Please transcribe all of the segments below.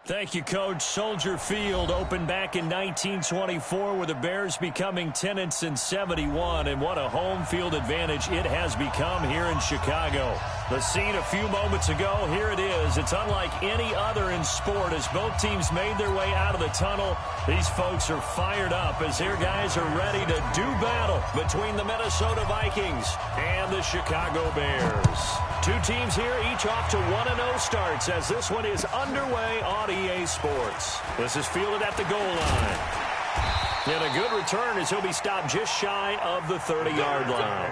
Thank you, Coach. Soldier Field opened back in 1924 with the Bears becoming tenants in 71, and what a home field advantage it has become here in Chicago. The scene a few moments ago, here it is. It's unlike any other in sport as both teams made their way out of the tunnel. These folks are fired up as their guys are ready to do battle between the Minnesota Vikings and the Chicago Bears. Two teams here, each off to 1-0 starts as this one is underway on EA Sports. This is fielded at the goal line. And a good return as he'll be stopped just shy of the 30-yard line.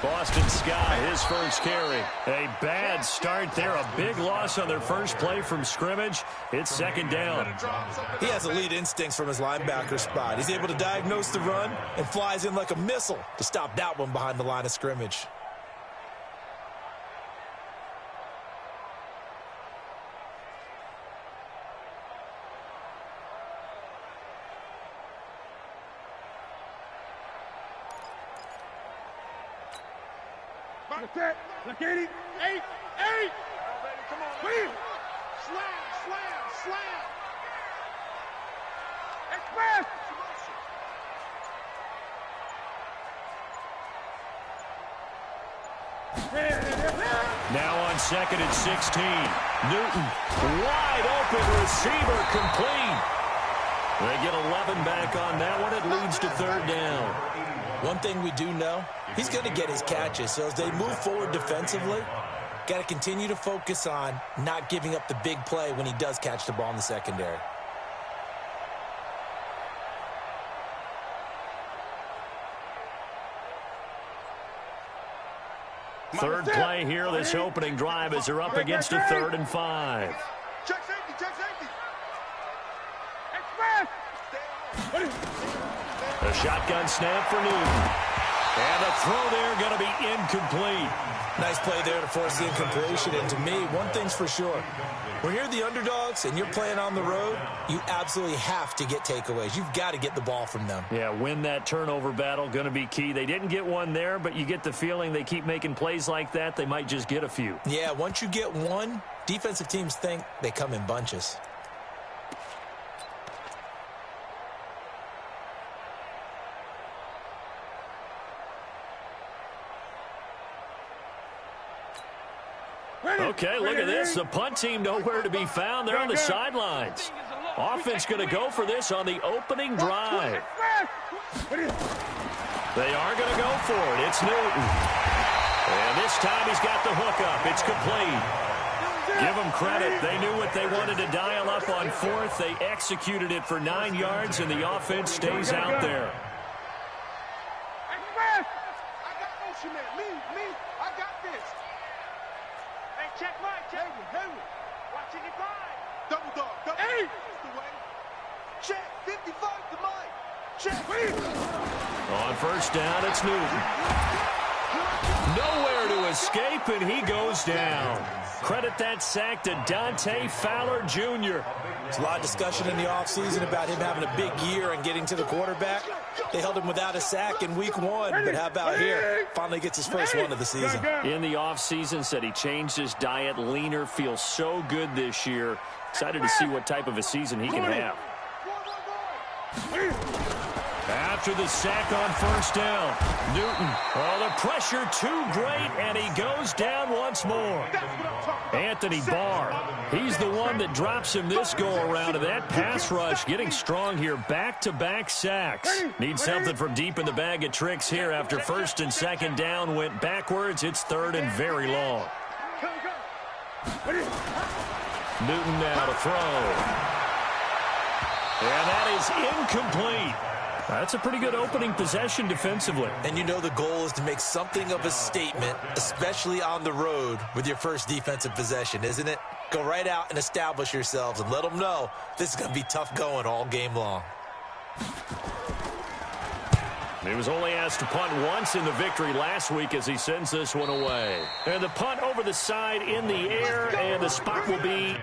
Boston Scott, his first carry. A bad start there. A big loss on their first play from scrimmage. It's second down. He has elite instincts from his linebacker spot. He's able to diagnose the run and flies in like a missile to stop that one behind the line of scrimmage. Look at it. 8. Come on. Wheel. Slam. Express. Now on second and 16. Newton, wide open receiver, complete. They get 11 back on that one. It leads to third down. One thing we do know, he's going to get his catches. So as they move forward defensively, got to continue to focus on not giving up the big play when he does catch the ball in the secondary. Third play here, this opening drive as they're up against a 3rd and 5. Check safety. Express. A shotgun snap for Newton. And a throw there going to be incomplete. Nice play there to force the incompletion. And to me, one thing's for sure. When you're the underdogs and you're playing on the road, you absolutely have to get takeaways. You've got to get the ball from them. Yeah, win that turnover battle, going to be key. They didn't get one there, but you get the feeling they keep making plays like that, they might just get a few. Yeah, once you get one, defensive teams think they come in bunches. Okay, look at this. The punt team nowhere to be found. They're on the sidelines. Offense going to go for this on the opening drive. They are going to go for it. It's Newton. And this time he's got the hook up. It's complete. Give them credit. They knew what they wanted to dial up on 4th. They executed it for 9 yards, and the offense stays out there. I got motion man. Me. I got this. Check right, Hayward. Watching it right. Double dog. 8. Check. 55 to Mike. Check. On first down, it's Newton. Nowhere to escape, and he goes down. Credit that sack to Dante Fowler Jr. There's a lot of discussion in the offseason about him having a big year and getting to the quarterback. They held him without a sack in week 1, but how about here? Finally gets his first one of the season. In the offseason, said he changed his diet, leaner, feels so good this year. Excited to see what type of a season he can have. After the sack on first down, Newton, the pressure too great, and he goes down once more. Anthony Barr, he's the one that drops him this go-around, and that pass rush getting strong here, back-to-back sacks. Need something from deep in the bag of tricks here after first and second down went backwards. It's 3rd and very long. Newton now to throw. And that is incomplete. That's a pretty good opening possession defensively. And you know the goal is to make something of a statement, especially on the road with your first defensive possession, isn't it? Go right out and establish yourselves and let them know this is going to be tough going all game long. He was only asked to punt once in the victory last week as he sends this one away. And the punt over the side in the air, and the spot will be...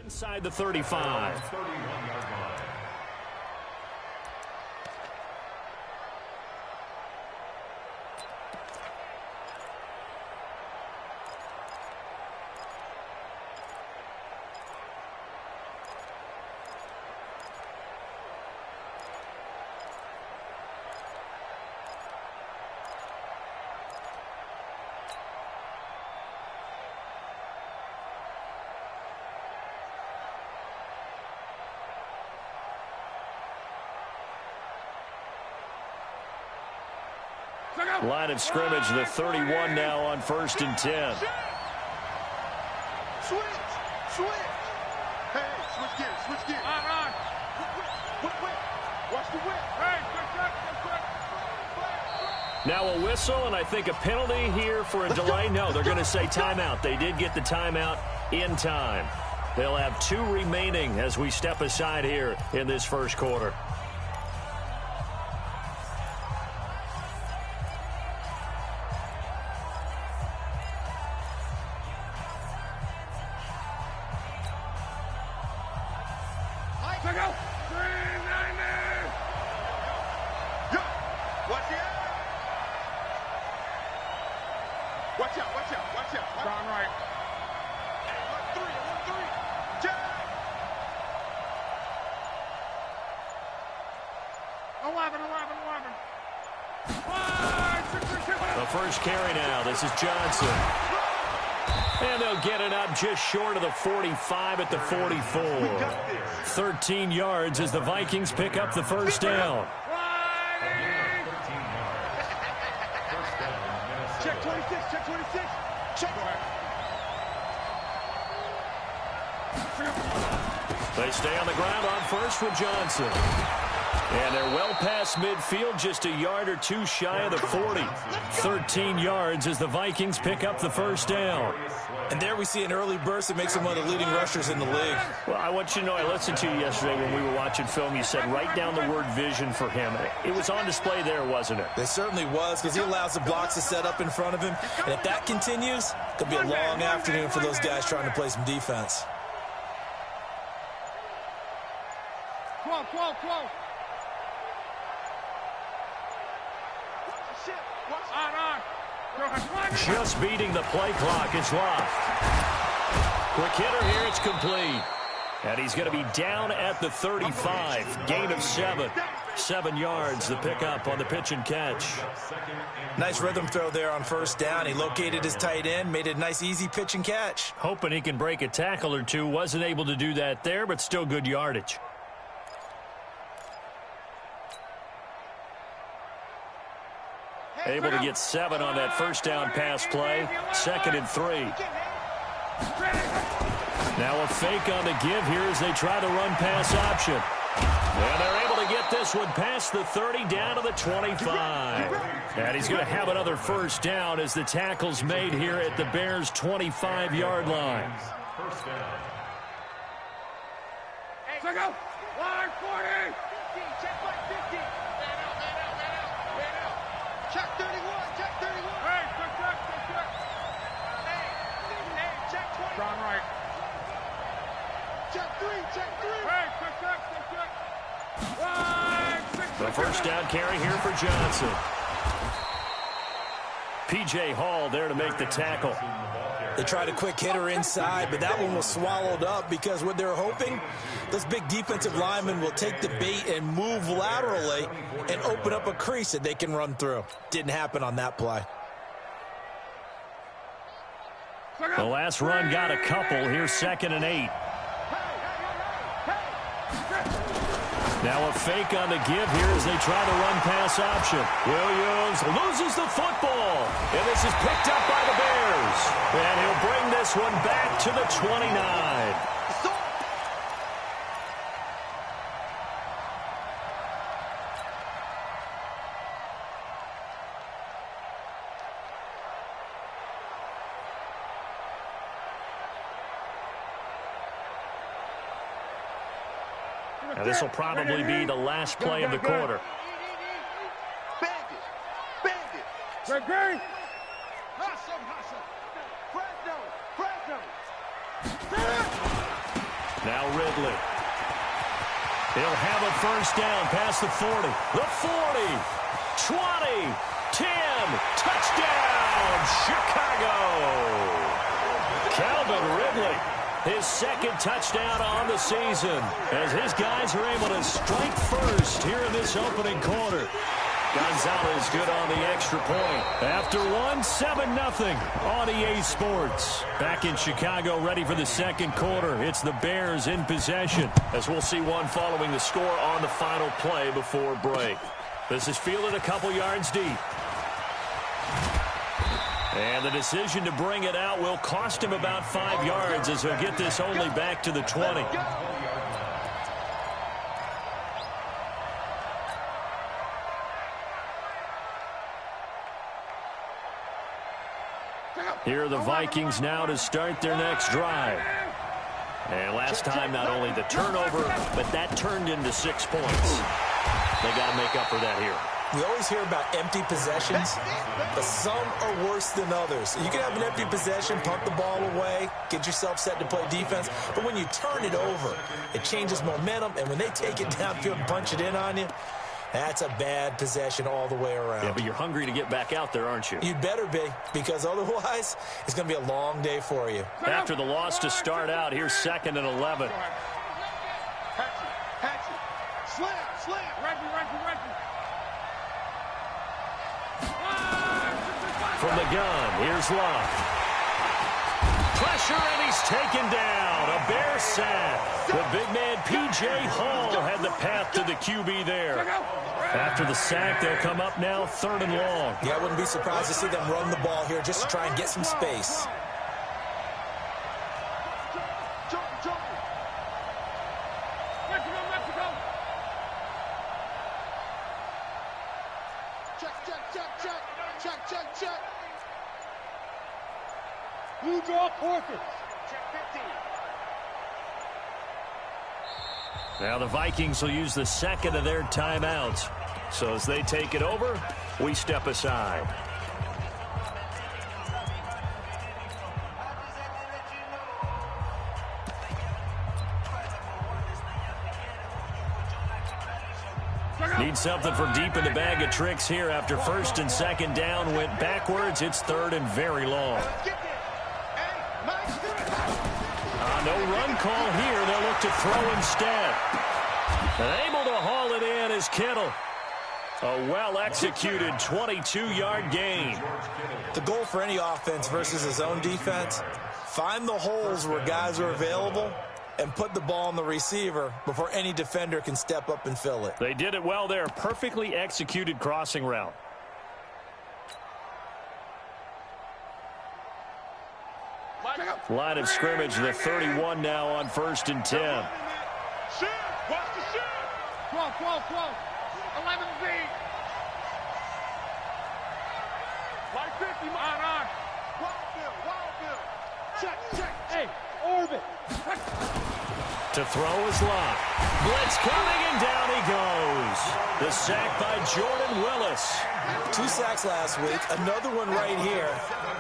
inside the 35. Line of scrimmage, the 31 now on 1st and 10. Switch. Hey, switch gears. Wait. Watch the whip. Hey, quick. Now a whistle, and I think a penalty here for a delay. No, they're going to say timeout. They did get the timeout in time. They'll have 2 remaining as we step aside here in this first quarter. Watch out. Down right. 1-3. Jack. 11. The first carry now. This is Johnson. And they'll get it up just short of the 45 at the 44. 13 yards as the Vikings pick up the first down. Check 26. Check. They stay on the ground on first with Johnson. And they're well past midfield, just a yard or 2 shy of the 40. 13 yards as the Vikings pick up the first down. And there we see an early burst that makes him one of the leading rushers in the league. Well, I want you to know, I listened to you yesterday when we were watching film. You said write down the word vision for him. It was on display there, wasn't it? It certainly was, because he allows the blocks to set up in front of him. And if that continues, it could be a long afternoon for those guys trying to play some defense. 12. Just beating the play clock. It's Love. Quick hitter here. It's complete. And he's going to be down at the 35. Gain of 7. 7 yards, the pickup on the pitch and catch. Nice rhythm throw there on first down. He located his tight end, made it a nice, easy pitch and catch. Hoping he can break a tackle or two. Wasn't able to do that there, but still good yardage. Able to get 7 on that first down pass play. 2nd and 3. Now a fake on the give here as they try to run pass option. And they're able to get this one past the 30 down to the 25. And he's going to have another first down as the tackle's made here at the Bears' 25-yard line. First down. Hey, go. Line 40. Check line 50. Man out. Check 31. Hey, check. Hey, check 20. John right. Check 3. Hey, check. Line 6. The first down carry here for Johnson. P.J. Hall there to make the tackle. They tried a quick hitter inside, but that one was swallowed up because what they're hoping, those big defensive linemen will take the bait and move laterally and open up a crease that they can run through. Didn't happen on that play. The last run got a couple. Here's 2nd and 8. Now a fake on the give here as they try the run-pass option. Williams loses the football. And this is picked up by the Bears. And he'll bring this one back to the 29. Now this will probably be the last play of the quarter. Now Ridley. He'll have a first down past the 40. The 40. 20. 10. Touchdown, Chicago. Calvin Ridley. His 2nd touchdown on the season as his guys are able to strike first here in this opening quarter. Gonzalez good on the extra point. After one, 7-0 on EA Sports. Back in Chicago, ready for the 2nd quarter. It's the Bears in possession, as we'll see one following the score on the final play before break. This is fielded a couple yards deep. And the decision to bring it out will cost him about 5 yards as he'll get this only back to the 20. Here are the Vikings now to start their next drive. And last time, not only the turnover, but that turned into 6 points. They got to make up for that here. We always hear about empty possessions, but some are worse than others. You can have an empty possession, punt the ball away, get yourself set to play defense, but when you turn it over, it changes momentum, and when they take it downfield and punch it in on you, that's a bad possession all the way around. Yeah, but you're hungry to get back out there, aren't you? You'd better be, because otherwise, it's going to be a long day for you. After the loss to start out, here's 2nd and 11. Slam, Reggie. From the gun, here's Love. Pressure, and he's taken down. A Bear sack. The big man, P.J. Hall, had the path to the QB there. After the sack, they'll come up now 3rd and long. Yeah, I wouldn't be surprised to see them run the ball here just to try and get some space. Check. Blue draw forfeit. Check 15. Now the Vikings will use the 2nd of their timeouts. So as they take it over, we step aside. Need something for deep in the bag of tricks here after 1st and 2nd down went backwards. It's 3rd and very long. No run call here. They'll look to throw instead. And able to haul it in is Kittle. A well-executed 22-yard gain. The goal for any offense versus his own defense, find the holes where guys are available and put the ball on the receiver before any defender can step up and fill it. They did it well there. Perfectly executed crossing route. Line of scrimmage, the 31 now on 1st and 10. Watch the shit. 12. 11B. Like 50, on. Wild Bill. Check. Hey, orbit. To throw is locked. Blitz coming, and down he goes. The sack by Jordan Willis. 2 sacks last week, another one right here.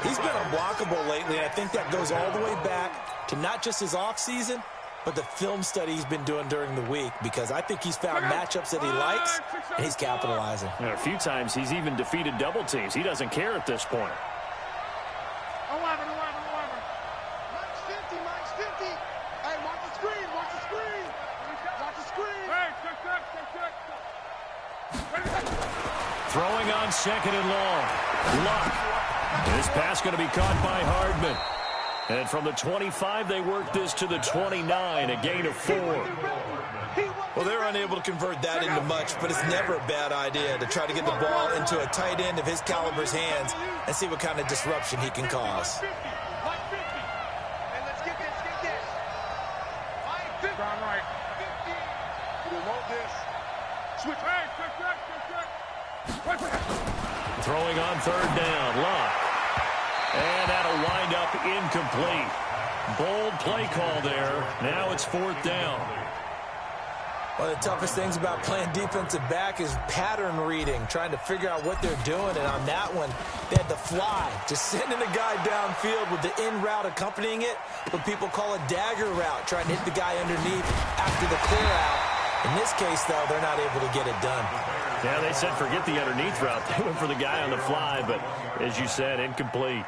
He's been unblockable lately, and I think that goes all the way back to not just his offseason, but the film study he's been doing during the week, because I think he's found matchups that he likes, and he's capitalizing. And a few times he's even defeated double teams. He doesn't care at this point. 11. on second and long. Luck. This pass going to be caught by Hardman. And from the 25, they work this to the 29, a gain of 4. Well, they're unable to convert that into much, but it's never a bad idea to try to get the ball into a tight end of his caliber's hands and see what kind of disruption he can cause. Throwing on third down, Luck. And that'll wind up incomplete. Bold play call there. Now it's fourth down. One of the toughest things about playing defensive back is pattern reading, trying to figure out what they're doing. And on that one, they had the fly, just sending a guy downfield with the in route accompanying it, what people call a dagger route, trying to hit the guy underneath after the clear out. In this case, though, they're not able to get it done. Yeah, they said forget the underneath route. They went for the guy on the fly, but as you said, incomplete.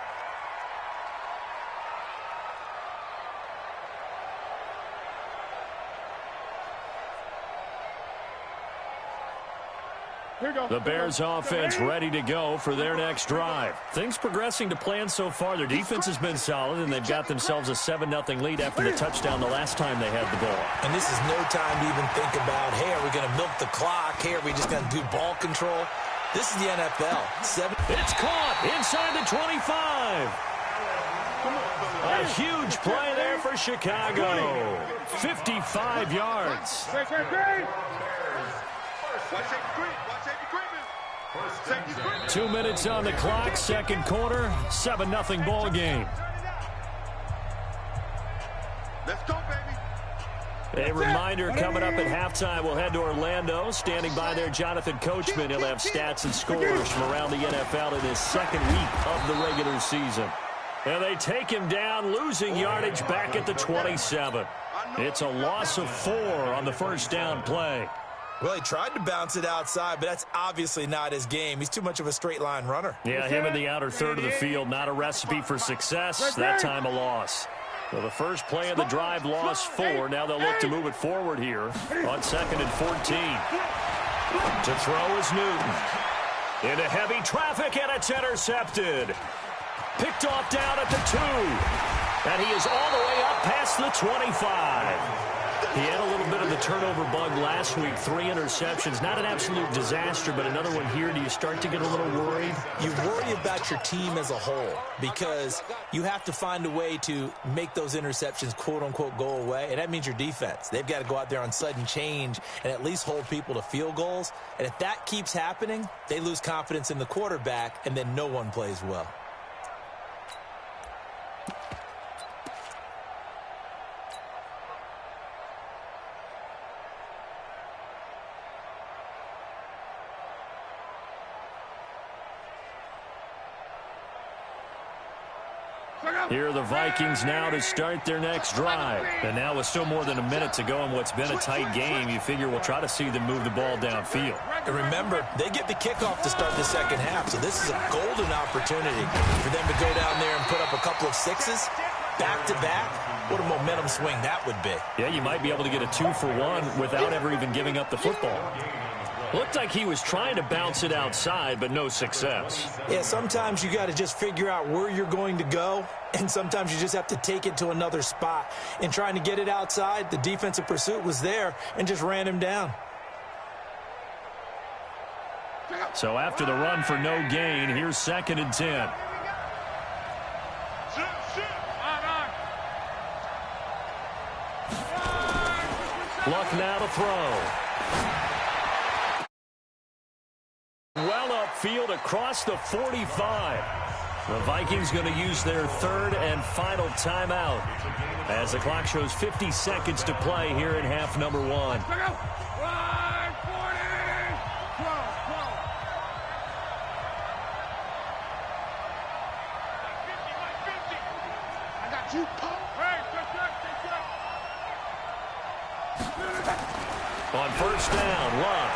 The Bears offense ready to go for their next drive. Things progressing to plan so far. Their defense has been solid, and they've got themselves a 7-0 lead after the touchdown the last time they had the ball. And this is no time to even think about, hey, are we going to milk the clock? Hey, are we just going to do ball control? This is the NFL. It's caught inside the 25. A huge play there for Chicago. 55 yards. 2 minutes on the clock, second quarter, 7-0 ball game. Let's go, baby. A reminder coming up at halftime, we'll head to Orlando. Standing by there, Jonathan Coachman. He'll have stats and scores from around the NFL in his second week of the regular season. And they take him down, losing yardage back at the 27. It's a loss of 4 on the first down play. Well, he tried to bounce it outside, but that's obviously not his game. He's too much of a straight-line runner. Yeah, him in the outer third of the field, not a recipe for success. That time a loss. So the first play of the drive, lost 4. Now they'll look to move it forward here on second and 14. To throw is Newton. Into heavy traffic, and it's intercepted. Picked off down at the 2. And he is all the way up past the 25. He had a little bit of the turnover bug last week, 3 interceptions. Not an absolute disaster, but another one here. Do you start to get a little worried? You worry about your team as a whole because you have to find a way to make those interceptions, quote-unquote, go away, and that means your defense. They've got to go out there on sudden change and at least hold people to field goals. And if that keeps happening, they lose confidence in the quarterback, and then no one plays well. Here are the Vikings now to start their next drive. And now with still more than a minute to go in what's been a tight game, you figure we'll try to see them move the ball downfield. And remember, they get the kickoff to start the second half, so this is a golden opportunity for them to go down there and put up a couple of 6s back-to-back. What a momentum swing that would be. Yeah, you might be able to get a 2-for-1 without ever even giving up the football. Looked like he was trying to bounce it outside, but no success. Yeah, sometimes you got to just figure out where you're going to go, and sometimes you just have to take it to another spot. In trying to get it outside, the defensive pursuit was there and just ran him down. So after the run for no gain, here's second and 10. Luck now to throw. Well upfield across the 45. The Vikings going to use their third and final timeout as the clock shows 50 seconds to play here in half number 1. On first down, Luck.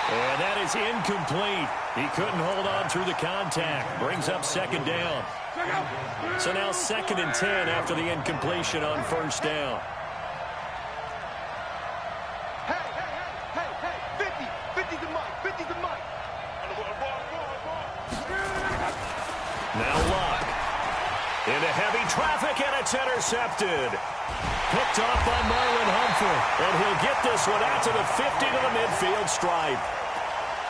And that is incomplete. He couldn't hold on through the contact. Brings up second down. So now second and 10 after the incompletion on first down. Hey, 50 to Mike, 50 to Mike. It's intercepted. Picked off by Marlon Humphrey. And he'll get this one out to the 50 to the midfield stripe.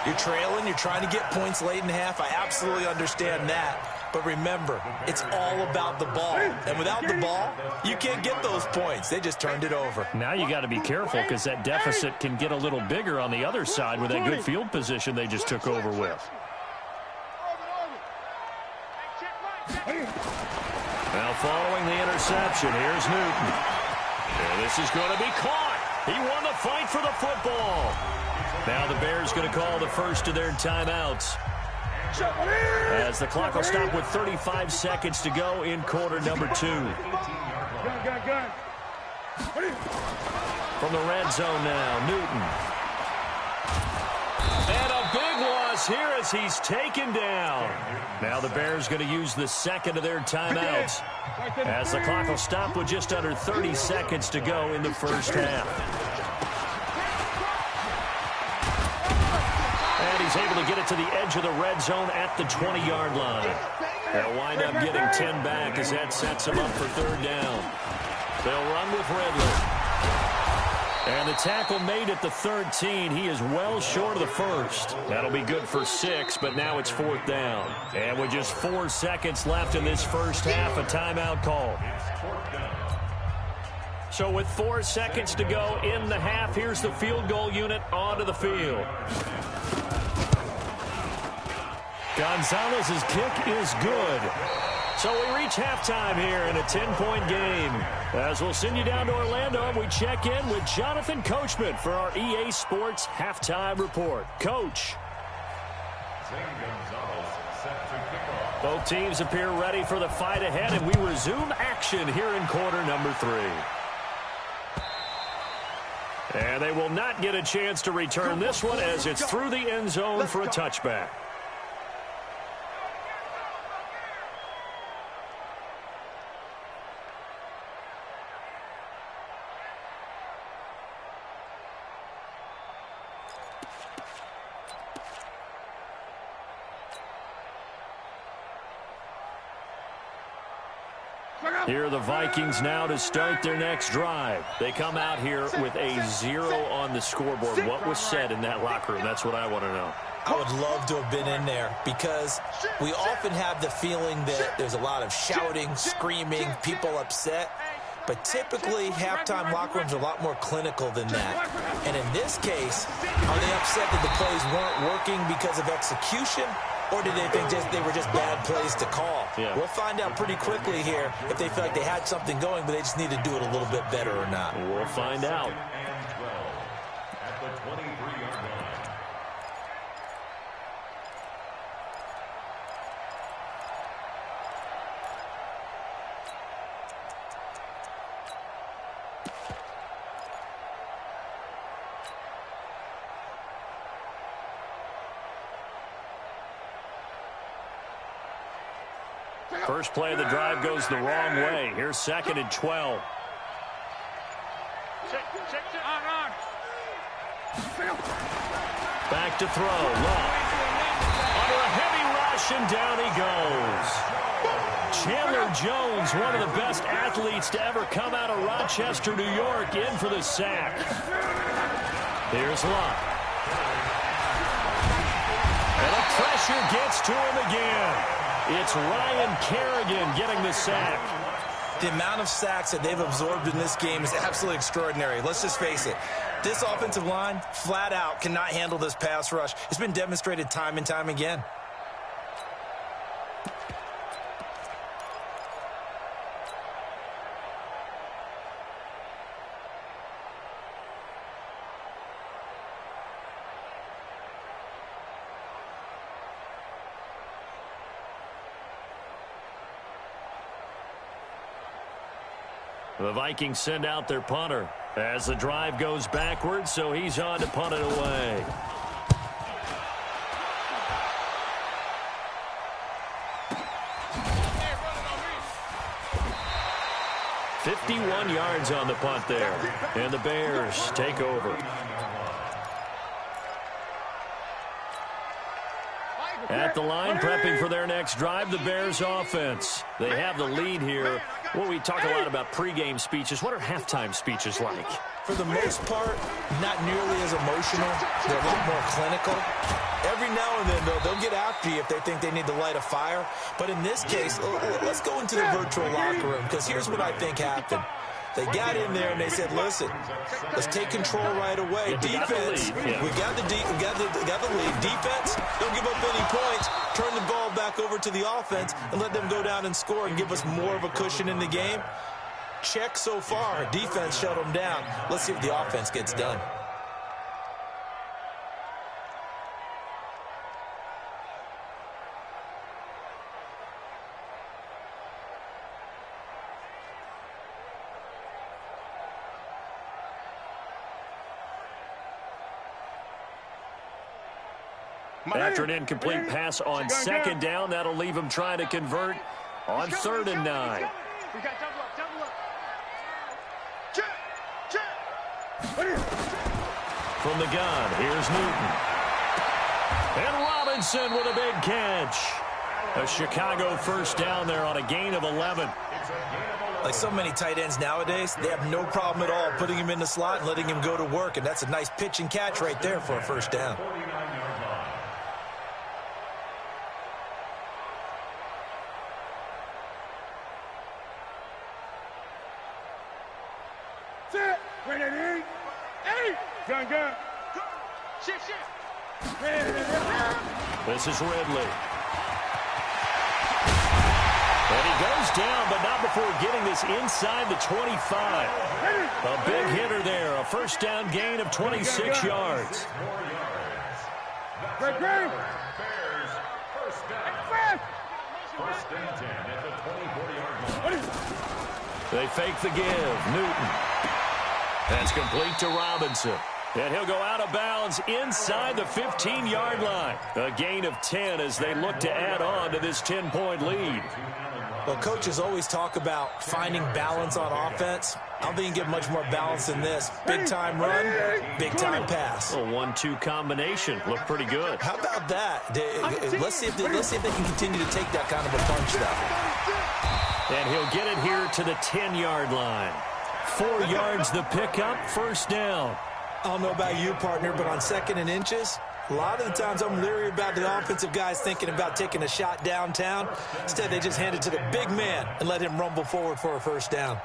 You're trailing. You're trying to get points late in half. I absolutely understand that. But remember, it's all about the ball. And without the ball, you can't get those points. They just turned it over. Now you got to be careful because that deficit can get a little bigger on the other side with that good field position they just took over with. Now following the interception, here's Newton. And this is going to be caught. He won the fight for the football. Now the Bears going to call the first of their timeouts, as the clock will stop with 35 seconds to go in quarter number 2. From the red zone now, Newton. And a big loss here as he's taken down. Now the Bears going to use the second of their timeouts, as the clock will stop with just under 30 seconds to go in the first half. And he's able to get it to the edge of the red zone at the 20-yard line. They'll wind up getting 10 back as that sets them up for third down. They'll run with Ridley. And the tackle made at the 13. He is well short of the first. That'll be good for 6, but now it's fourth down. And with just 4 seconds left in this first half, a timeout call. So with 4 seconds to go in the half, here's the field goal unit onto the field. Gonzalez's kick is good. So we reach halftime here in a 10-point game. As we'll send you down to Orlando, we check in with Jonathan Coachman for our EA Sports Halftime Report. Coach. Both teams appear ready for the fight ahead, and we resume action here in quarter number 3. And they will not get a chance to return this one as it's through the end zone for a touchback. Here are the Vikings now to start their next drive. They come out here with a 0 on the scoreboard. What was said in that locker room? That's what I want to know. I would love to have been in there because we often have the feeling that there's a lot of shouting, screaming, people upset. But typically, halftime locker rooms are a lot more clinical than that. And in this case, are they upset that the plays weren't working because of execution? Or did they think they were just bad plays to call? Yeah. We'll find out pretty quickly here if they feel like they had something going, but they just need to do it a little bit better or not. We'll find out. First play of the drive goes the wrong way. Here's 2nd and 12. Back to throw. Long. Under a heavy rush, and down he goes. Chandler Jones, one of the best athletes to ever come out of Rochester, New York, in for the sack. Here's Locke. And the pressure gets to him again. It's Ryan Kerrigan getting the sack. The amount of sacks that they've absorbed in this game is absolutely extraordinary. Let's just face it. This offensive line, flat out, cannot handle this pass rush. It's been demonstrated time and time again. The Vikings send out their punter as the drive goes backwards, so he's on to punt it away. "51 yards on the punt there, and the Bears take over. At the line, prepping for their next drive, the Bears offense. They have the lead here Well, we talk a lot about pregame speeches. What are halftime speeches like? For the most part, not nearly as emotional. They're a lot more clinical. Every now and then, though, they'll get after you if they think they need to light a fire. But in this case, let's go into the virtual locker room, because here's what I think happened. They got in there and they said, listen, let's take control right away. Defense, we got the lead. Defense, don't give up any points. Turn the ball back over to the offense and let them go down and score and give us more of a cushion in the game. Check so far. Defense shut them down. Let's see if the offense gets done. After an incomplete pass on second down, that'll leave him trying to convert on 3rd and 9. We got double up, double up. Check. From the gun, here's Newton. And Robinson with a big catch. A Chicago first down there on a gain of 11. Like so many tight ends nowadays, they have no problem at all putting him in the slot and letting him go to work, and that's a nice pitch and catch right there for a first down. Gun. Shit. This is Ridley. And he goes down, but not before getting this inside the 25. A big hitter there. A first down gain of 26 yards. First and 10 at the 24-yard line. They fake the give. Newton. That's complete to Robinson. And he'll go out of bounds inside the 15-yard line. A gain of 10 as they look to add on to this 10-point lead. Well, coaches always talk about finding balance on offense. I don't think you get much more balance than this. Big-time run, big-time pass. A 1-2 combination. Looked pretty good. How about that? Let's see if they can continue to take that kind of a punch, though. And he'll get it here to the 10-yard line. 4 yards the pickup, first down. I don't know about you, partner, but on 2nd and inches, a lot of the times I'm leery about the offensive guys thinking about taking a shot downtown. Instead, they just hand it to the big man and let him rumble forward for a first down.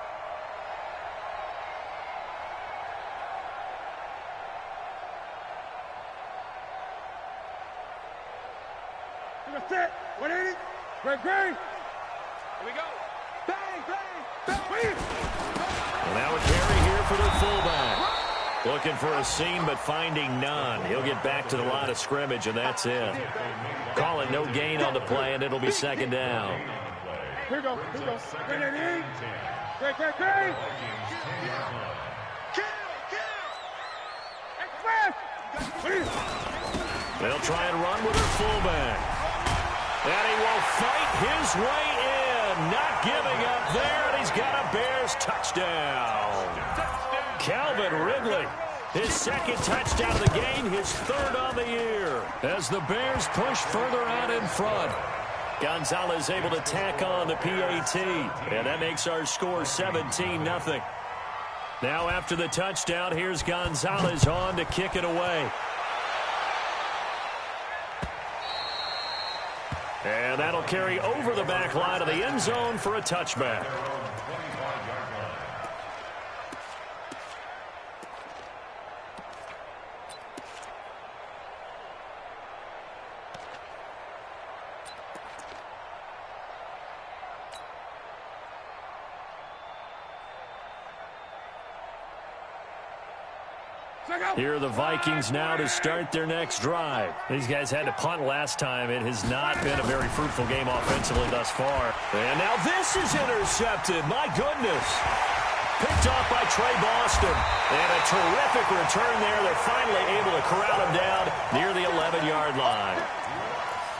Set. 180. Great. Here we go. Bang. Well, now a carry here for the fullback. Looking for a seam, but finding none. He'll get back to the line of scrimmage, and that's it. Call it no gain on the play, and it'll be 2nd down. Here we go. Great. They'll try and run with their fullback. And he will fight his way in. Not giving up there, and he's got a Bears touchdown. Calvin Ridley, his 2nd touchdown of the game, his 3rd on the year. As the Bears push further out in front. Gonzalez able to tack on the PAT. And that makes our score 17-0. Now after the touchdown, here's Gonzalez on to kick it away. And that'll carry over the back line of the end zone for a touchback. Here are the Vikings now to start their next drive. These guys had to punt last time. It has not been a very fruitful game offensively thus far. And now this is intercepted. My goodness. Picked off by Trey Boston. And a terrific return there. They're finally able to corral him down near the 11-yard line.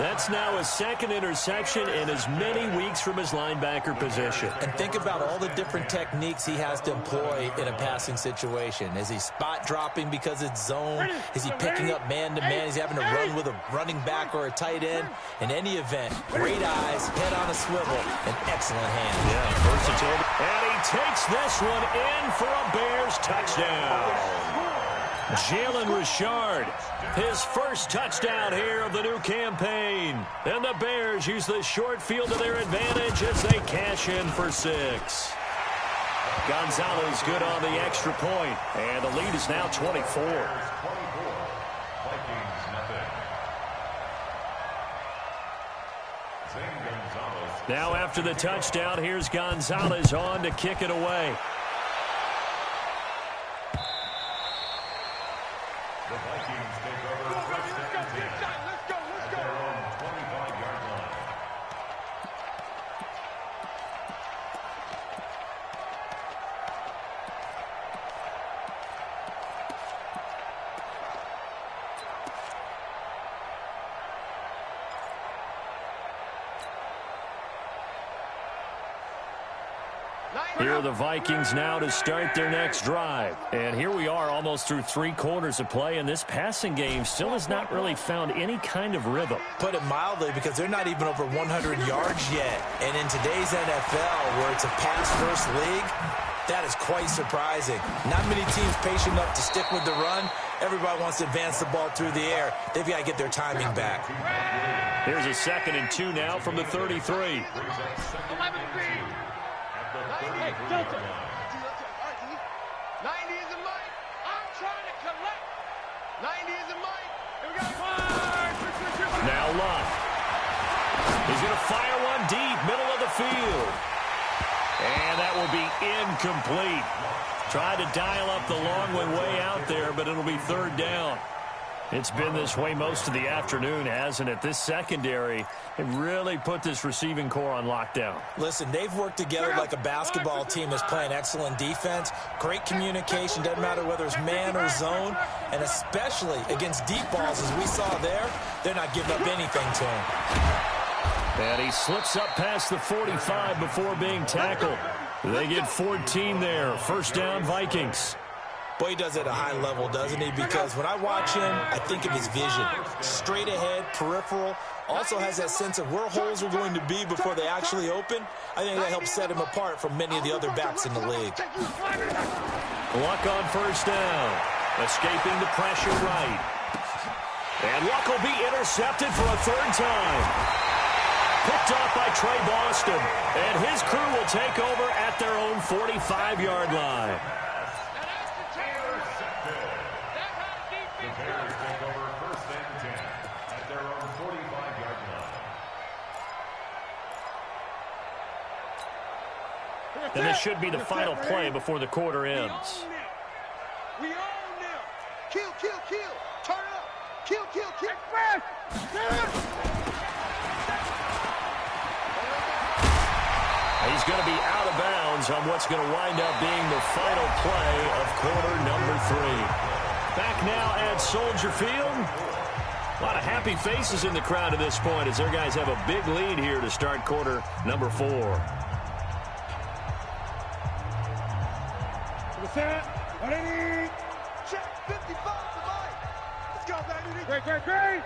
That's now his second interception in as many weeks from his linebacker position. And think about all the different techniques he has to employ in a passing situation. Is he spot dropping because it's zone? Is he picking up man-to-man? Is he having to run with a running back or a tight end? In any event, great eyes, head on a swivel, and excellent hands. Yeah, versatility. And he takes this one in for a Bears touchdown. Jalen Richard, his first touchdown here of the new campaign. And the Bears use the short field to their advantage as they cash in for 6. Gonzalez good on the extra point, and the lead is now 24. Now after the touchdown, here's Gonzalez on to kick it away. The Vikings take over first and 10 at their own 25-yard line. Here are the Vikings now to start their next drive. And here we are almost through 3 quarters of play, and this passing game still has not really found any kind of rhythm. Put it mildly, because they're not even over 100 yards yet. And in today's NFL, where it's a pass-first league, that is quite surprising. Not many teams patient enough to stick with the run. Everybody wants to advance the ball through the air. They've got to get their timing back. Here's a 2nd and 2 now from the 33. Hey, Delta. 90 is a mic. I'm trying to collect. 90 is a mic. Here we go. Now Luck. He's going to fire one deep, middle of the field. And that will be incomplete. Tried to dial up the long one way out there, but it'll be 3rd down. It's been this way most of the afternoon, hasn't it? This secondary, it really put this receiving core on lockdown. Listen, they've worked together like a basketball team that's playing excellent defense. Great communication, doesn't matter whether it's man or zone. And especially against deep balls, as we saw there, they're not giving up anything to him. And he slips up past the 45 before being tackled. They get 14 there. 1st down, Vikings. Boy, he does it at a high level, doesn't he? Because when I watch him, I think of his vision. Straight ahead, peripheral. Also has that sense of where holes are going to be before they actually open. I think that helps set him apart from many of the other backs in the league. Luck on 1st down. Escaping the pressure right. And Luck will be intercepted for a 3rd time. Picked off by Trey Boston. And his crew will take over at their own 45-yard line. The Bears take over first and 10 at their own 45-yard line. And this should be the final play before the quarter ends. We own them. Kill, kill, kill. Turn up. Kill, kill, kill. He's going to be out of bounds on what's going to wind up being the final play of quarter number 3. Back now at Soldier Field. A lot of happy faces in the crowd at this point as their guys have a big lead here to start quarter number 4. Check 55 to Mike. Let's go, baby. Great, great, great.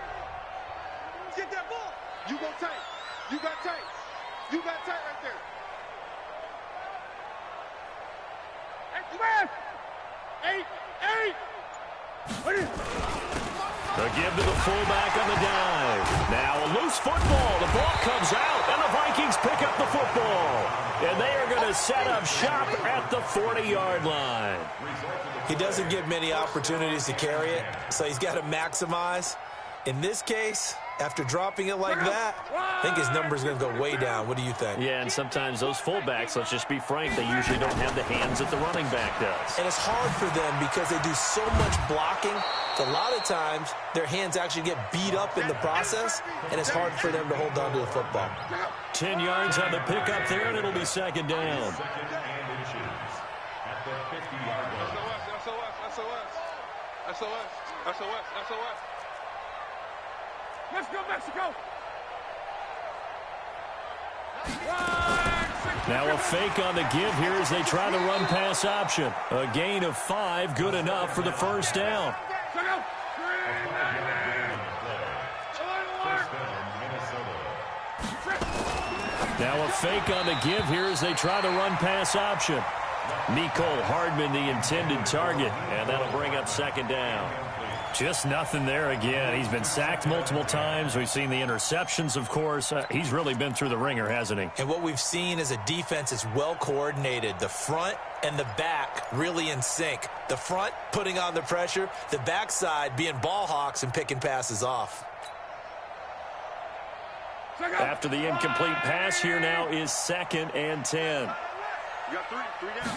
Get that ball. You go tight. You got tight. You got tight right there. Eight. The give to the fullback on the dive. Now a loose football. The ball comes out, and the Vikings pick up the football. And they are going to set up shop at the 40-yard line. He doesn't get many opportunities to carry it, so he's got to maximize. In this case, after dropping it like that, I think his number's going to go way down. What do you think? Yeah, and sometimes those fullbacks, let's just be frank, they usually don't have the hands that the running back does. And it's hard for them because they do so much blocking. A lot of times, their hands actually get beat up in the process, and it's hard for them to hold on to the football. 10 yards on the pickup there, and it'll be 2nd down. Second and inches at the 50-yard line. SOS. Let's go, Mexico. Now a fake on the give here as they try the run-pass option. A gain of 5, good enough for the first down. Now a fake on the give here as they try the run-pass option. Nicole Hardman, the intended target, and that'll bring up second down. Just nothing there again. He's been sacked multiple times. We've seen the interceptions, of course. He's really been through the ringer, hasn't he? And what we've seen is a defense that's well coordinated. The front and the back really in sync. The front putting on the pressure, the backside being ball hawks and picking passes off. After the incomplete pass, here now is 2nd and 10. You got three down.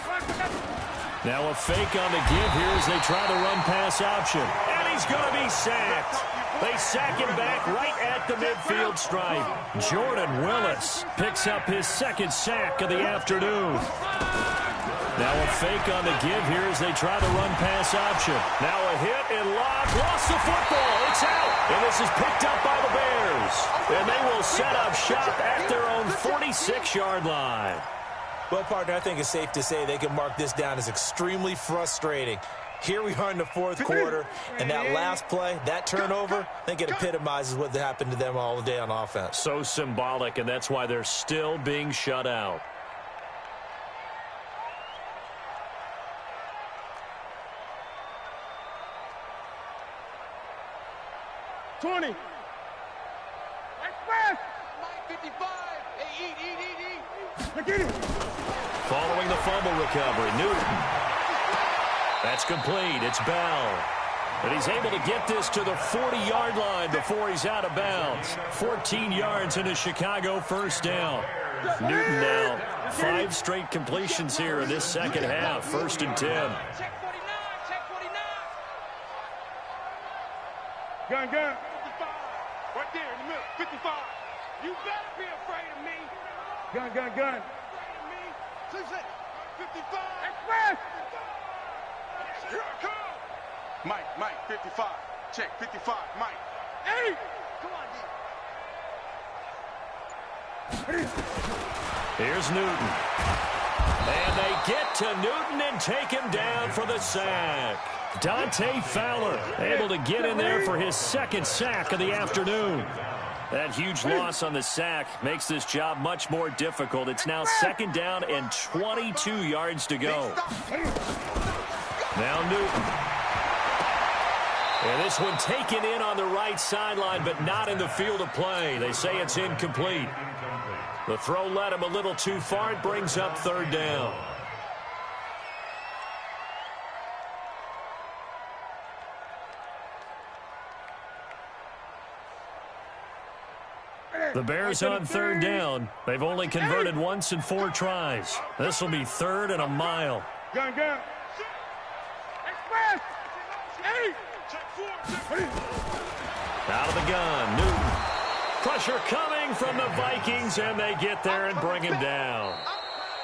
Now a fake on the give here as they try the run-pass option. And he's going to be sacked. They sack him back right at the midfield stripe. Jordan Willis picks up his 2nd sack of the afternoon. Now a fake on the give here as they try the run-pass option. Now a hit and lock. Lost the football. It's out. And this is picked up by the Bears. And they will set up shop at their own 46-yard line. Well, partner, I think it's safe to say they can mark this down as extremely frustrating. Here we are in the 4th quarter, and that last play, that turnover, I think it epitomizes what happened to them all day on offense. So symbolic, and that's why they're still being shut out. Express. 55. Hey, eat. Get it. Following the fumble recovery, Newton. That's complete. It's Bell. And he's able to get this to the 40-yard line before he's out of bounds. 14 yards in a Chicago first down. Newton now 5 straight completions here in this second half. 1st and 10. Check 49. Gun. 55. Right there in the middle. 55. You better be afraid of me. Gun. Afraid of me. 55. Express. Here I come. Mike, 55. Check, 55. Mike. Hey. Come on, D. Here's Newton. And they get to Newton and take him down for the sack. Dante Fowler able to get in there for his 2nd sack of the afternoon. That huge loss on the sack makes this job much more difficult. It's now 2nd down and 22 yards to go. Now Newton. And this one taken in on the right sideline, but not in the field of play. They say it's incomplete. The throw led him a little too far. It brings up 3rd down. The Bears on 3rd down. They've only converted once in 4 tries. This will be 3rd and a mile. Gun. Express. Hey. Out of the gun, Newton. Pressure coming from the Vikings, and they get there and bring him down.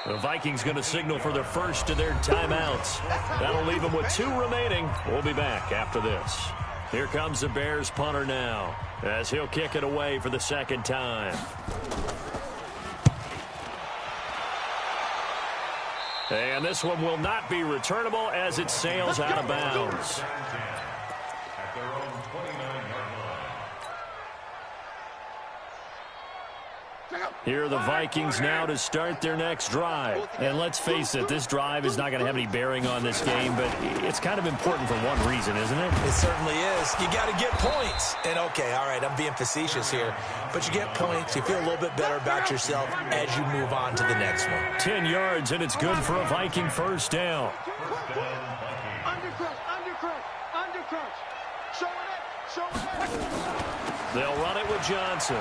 The Vikings going to signal for the first of their timeouts. That'll leave them with 2 remaining. We'll be back after this. Here comes the Bears punter now, as he'll kick it away for the 2nd time. And this one will not be returnable as it sails out of bounds. At their own 29-yard line. Here are the Vikings now to start their next drive. And let's face it, this drive is not going to have any bearing on this game, but it's kind of important for one reason, isn't it? It certainly is. You got to get points. And, okay, all right, I'm being facetious here. But you get points. You feel a little bit better about yourself as you move on to the next one. 10 yards, and it's good for a Viking first down. Undercrunch. Show it. They'll run it with Johnson.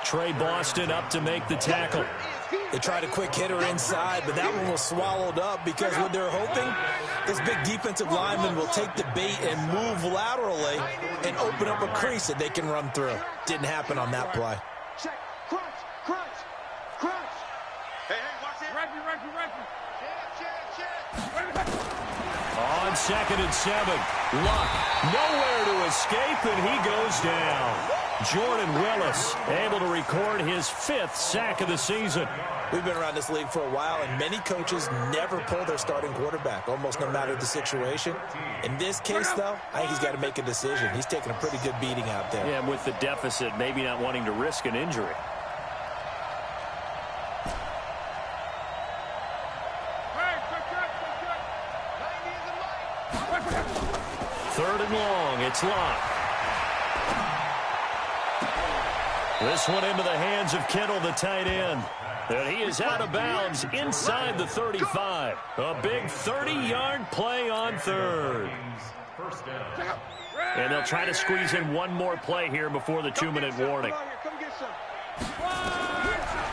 Trey Boston up to make the tackle. They tried a quick hitter inside, but that one was swallowed up because what they're hoping, this big defensive lineman will take the bait and move laterally and open up a crease that they can run through. Didn't happen on that play. Check. Crunch. Hey, watch it. Reggie. Check. On 2nd and 7. Luck nowhere to escape, and he goes down. Jordan Willis able to record his 5th sack of the season. We've been around this league for a while, and many coaches never pull their starting quarterback, almost no matter the situation. In this case, though, I think he's got to make a decision. He's taking a pretty good beating out there. Yeah, and with the deficit, maybe not wanting to risk an injury. Third and long, it's locked. This one into the hands of Kittle, the tight end. And he is out of bounds inside the 35. A big 30-yard play on third. And they'll try to squeeze in one more play here before the 2-minute warning.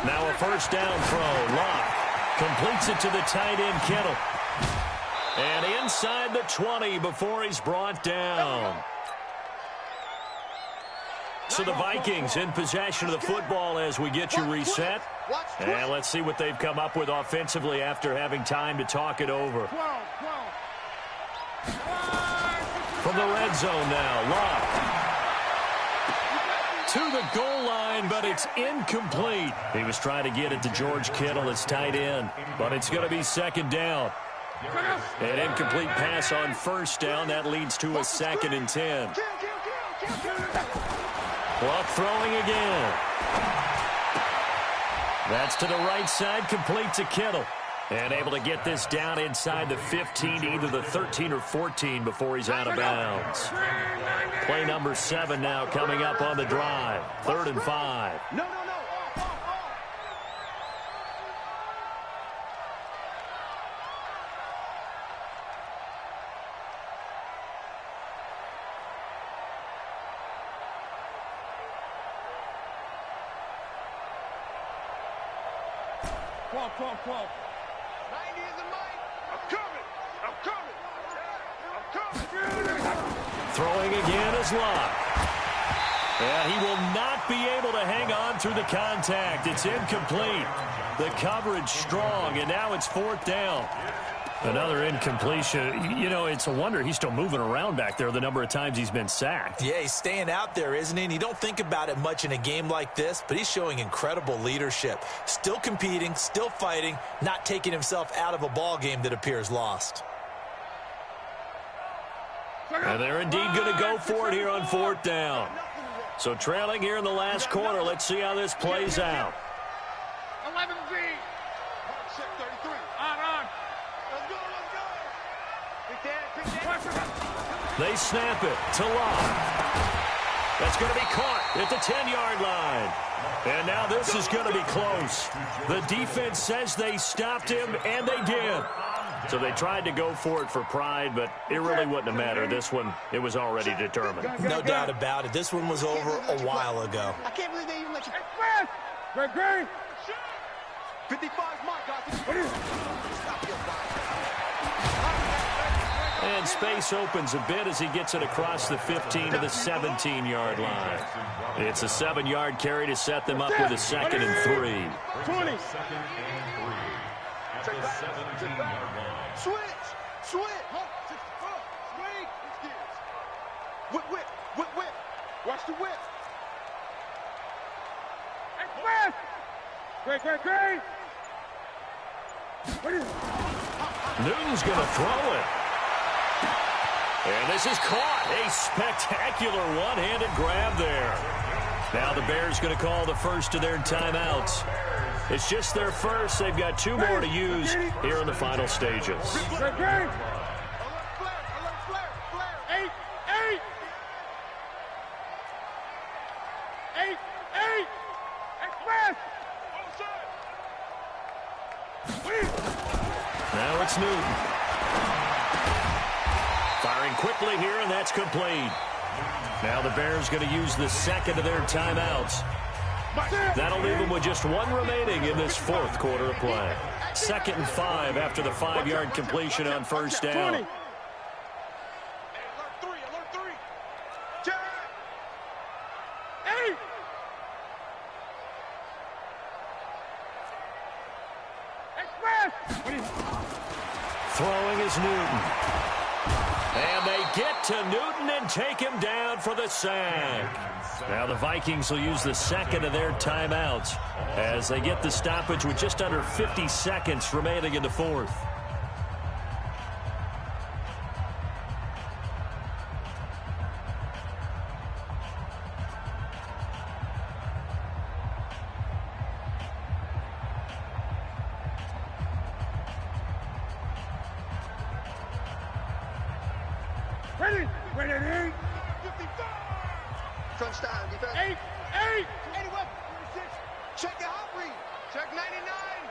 Now a first down throw. Locke completes it to the tight end, Kittle. And inside the 20 before he's brought down. So the Vikings in possession of the football as we get you reset. And let's see what they've come up with offensively after having time to talk it over. From the red zone now, Locke. To the goal line, but it's incomplete. He was trying to get it to George Kittle, his tight end, but it's going to be second down. An incomplete pass on first down. That leads to a 2nd and 10. Clock throwing again. That's to the right side, complete to Kittle. And able to get this down inside the 15, either the 13 or 14 before he's out of bounds. Play number 7 now coming up on the drive. 3rd and 5. No. Come. 90 is the mic. I'm coming. Throwing again is Locke. And he will not be able to hang on through the contact. It's incomplete. The coverage strong, and now it's 4th down. Another incompletion. You know, it's a wonder he's still moving around back there the number of times he's been sacked. Yeah, he's staying out there, isn't he? And you don't think about it much in a game like this, but he's showing incredible leadership. Still competing, still fighting, not taking himself out of a ball game that appears lost. And they're indeed going to go for it here on 4th down. So trailing here in the last quarter. Let's see how this plays out. 11 Z. Check 33. On. They snap it to Locke. That's going to be caught at the 10-yard line. And now this is going to be close. The defense says they stopped him, and they did. So they tried to go for it for pride, but it really wouldn't have mattered. This one, it was already determined. No doubt about it. This one was over a while ago. I can't believe they even let you. Great. 55's my guy. And space opens a bit as he gets it across the 15 to the 17-yard line. It's a 7-yard carry to set them up with a 2nd and 3. 20. At the 17-yard line. Switch. Swing. Whip. Watch the whip. Great. Newton's going to throw it. And this is caught. A spectacular one-handed grab there. Now the Bears going to call the first of their timeouts. It's just their first. They've got 2 more to use here in the final stages. Flare. 8. Express. Now it's Newton. Firing quickly here, and that's complete. Now the Bears going to use the 2nd of their timeouts. That'll leave them with just 1 remaining in this 4th quarter of play. 2nd and 5 after the 5-yard completion on first down. Alert 3. Check. 8. Express. Throwing is Newton. And they get to Newton and take him down for the sack. Now the Vikings will use the second of their timeouts as they get the stoppage with just under 50 seconds remaining in the fourth. Ready? Ready? 55. Crunch time, defense. 8, 81, 46. Check your hot read. Check 99.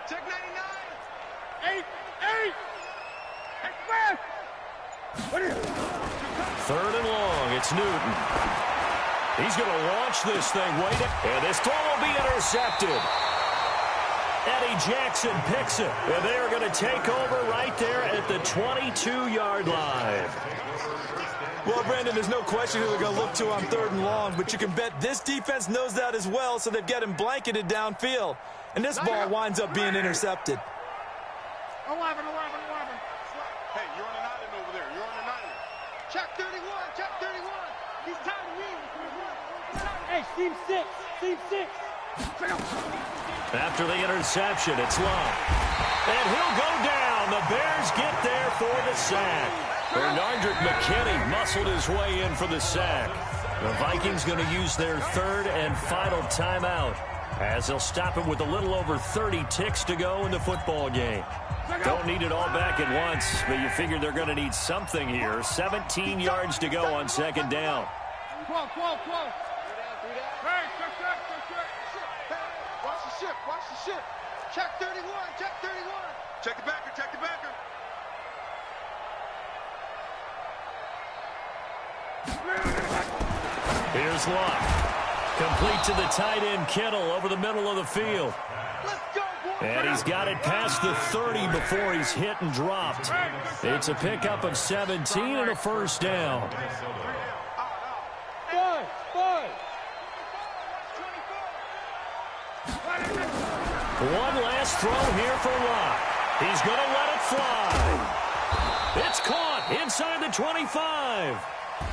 Check 99. 8. Express. Ready? Third and long. It's Newton. He's going to launch this thing. Wait, and this throw will be intercepted. Eddie Jackson picks it. And they are going to take over right there at the 22-yard line. Well, Brandon, there's no question who they're going to look to on third and long, but you can bet this defense knows that as well, so they've got him blanketed downfield. And this ball winds up being intercepted. 11. Hey, you're on an island over there. You're on an island. Check 31. Check 31. He's tired of me. Hey, team 6. After the interception, it's Love. And he'll go down. The Bears get there for the sack. Bernardrick McKinney muscled his way in for the sack. The Vikings going to use their third and final timeout as they'll stop it with a little over 30 ticks to go in the football game. Don't need it all back at once, but you figure they're going to need something here. 17 yards to go on second down. 12. Hey, check. Watch the ship. Check 31. Check the backer. Here's Luck. Complete to the tight end Kittle over the middle of the field. Let's go, boy. And he's got it past the 30 before he's hit and dropped. It's a pickup of 17 and a first down. 5. One last throw here for Luck. He's going to let it fly. It's caught inside the 25.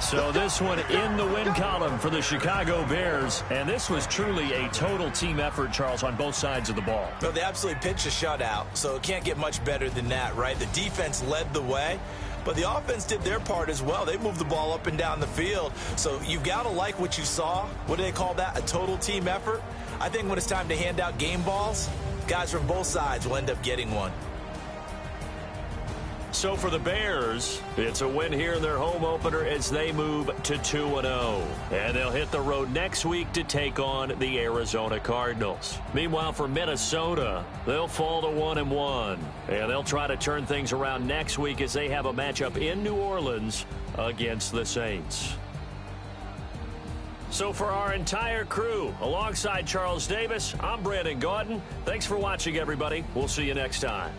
So this one in the win column for the Chicago Bears. And this was truly a total team effort, Charles, on both sides of the ball. No, they absolutely pitched a shutout, so it can't get much better than that, right? The defense led the way, but the offense did their part as well. They moved the ball up and down the field. So you've got to like what you saw. What do they call that? A total team effort? I think when it's time to hand out game balls, guys from both sides will end up getting one. So for the Bears, it's a win here in their home opener as they move to 2-0. And they'll hit the road next week to take on the Arizona Cardinals. Meanwhile, for Minnesota, they'll fall to 1-1. And they'll try to turn things around next week as they have a matchup in New Orleans against the Saints. So for our entire crew, alongside Charles Davis, I'm Brandon Gaudin. Thanks for watching, everybody. We'll see you next time.